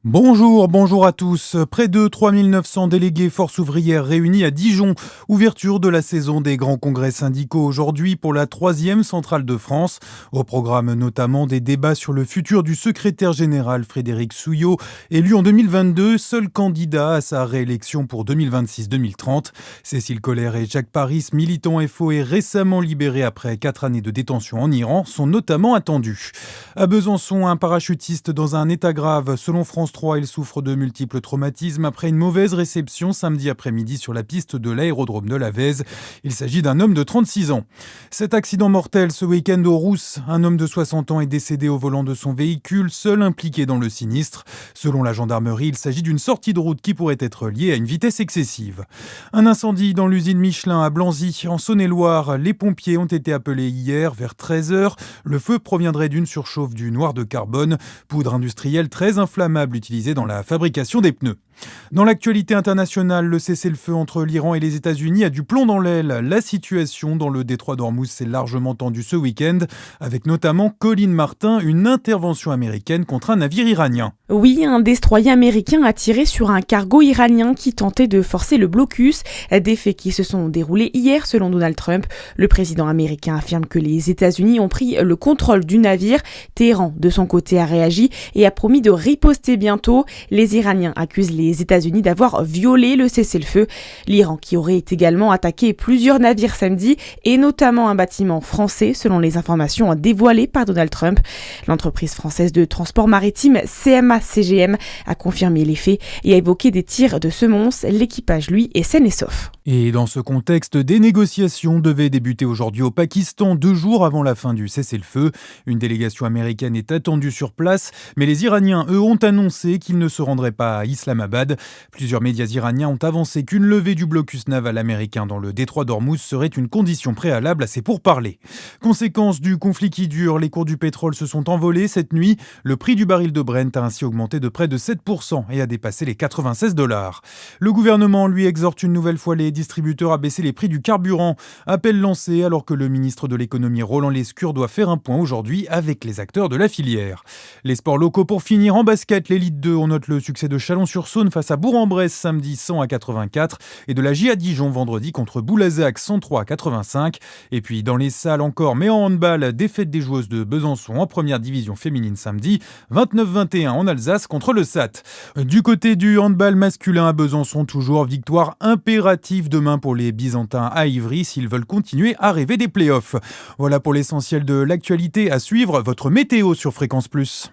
Bonjour à tous. Près de 3900 délégués forces ouvrières réunis à Dijon. Ouverture de la saison des grands congrès syndicaux aujourd'hui pour la 3e centrale de France. Au programme notamment des débats sur le futur du secrétaire général Frédéric Souillot, élu en 2022, seul candidat à sa réélection pour 2026-2030. Cécile Colère et Jacques Paris, militants FO et récemment libérés après 4 années de détention en Iran, sont notamment attendus. À Besançon, un parachutiste dans un état grave. Selon France 3, il souffre de multiples traumatismes après une mauvaise réception samedi après-midi sur la piste de l'aérodrome de la Vèze. Il s'agit d'un homme de 36 ans. Cet accident mortel ce week-end aux Rousses. Un homme de 60 ans est décédé au volant de son véhicule, seul impliqué dans le sinistre. Selon la gendarmerie, il s'agit d'une sortie de route qui pourrait être liée à une vitesse excessive. Un incendie dans l'usine Michelin à Blanzy, en Saône-et-Loire. Les pompiers ont été appelés hier vers 13h. Le feu proviendrait d'une surchauffe du noir de carbone, poudre industrielle très inflammable utilisée dans la fabrication des pneus. Dans l'actualité internationale, le cessez-le-feu entre l'Iran et les États-Unis a du plomb dans l'aile. La situation dans le détroit d'Ormuz s'est largement tendue ce week-end, avec notamment Colin Martin, une intervention américaine contre un navire iranien. Oui, un destroyer américain a tiré sur un cargo iranien qui tentait de forcer le blocus. Des faits qui se sont déroulés hier selon Donald Trump. Le président américain affirme que les États-Unis ont pris le contrôle du navire. Téhéran, de son côté, a réagi et a promis de riposter bientôt. Les Iraniens accusent les États-Unis d'avoir violé le cessez-le-feu. L'Iran qui aurait également attaqué plusieurs navires samedi et notamment un bâtiment français selon les informations dévoilées par Donald Trump. L'entreprise française de transport maritime CMA-CGM a confirmé les faits et a évoqué des tirs de semonces. L'équipage, lui, est sain et sauf. Et dans ce contexte, des négociations devaient débuter aujourd'hui au Pakistan, 2 jours avant la fin du cessez-le-feu. Une délégation américaine est attendue sur place, mais les Iraniens, eux, ont annoncé qu'ils ne se rendraient pas à Islamabad. Plusieurs médias iraniens ont avancé qu'une levée du blocus naval américain dans le détroit d'Ormuz serait une condition préalable à ces pourparlers. Conséquence du conflit qui dure, les cours du pétrole se sont envolés cette nuit. Le prix du baril de Brent a ainsi augmenté de près de 7% et a dépassé les $96. Le gouvernement, lui, exhorte une nouvelle fois les distributeurs à baisser les prix du carburant. Appel lancé alors que le ministre de l'économie Roland Lescure doit faire un point aujourd'hui avec les acteurs de la filière. Les sports locaux pour finir en basket, l'élite 2, on note le succès de Chalon-sur-Saône face à Bourg-en-Bresse samedi 100-84 et de la J à Dijon vendredi contre Boulazac 103-85. Et puis dans les salles encore, mais en handball, défaite des joueuses de Besançon en première division féminine samedi, 29-21 en Alsace contre le SAT. Du côté du handball masculin à Besançon, toujours victoire impérative demain pour les Byzantins à Ivry s'ils veulent continuer à rêver des playoffs. Voilà pour l'essentiel de l'actualité. À suivre, votre météo sur Fréquence Plus.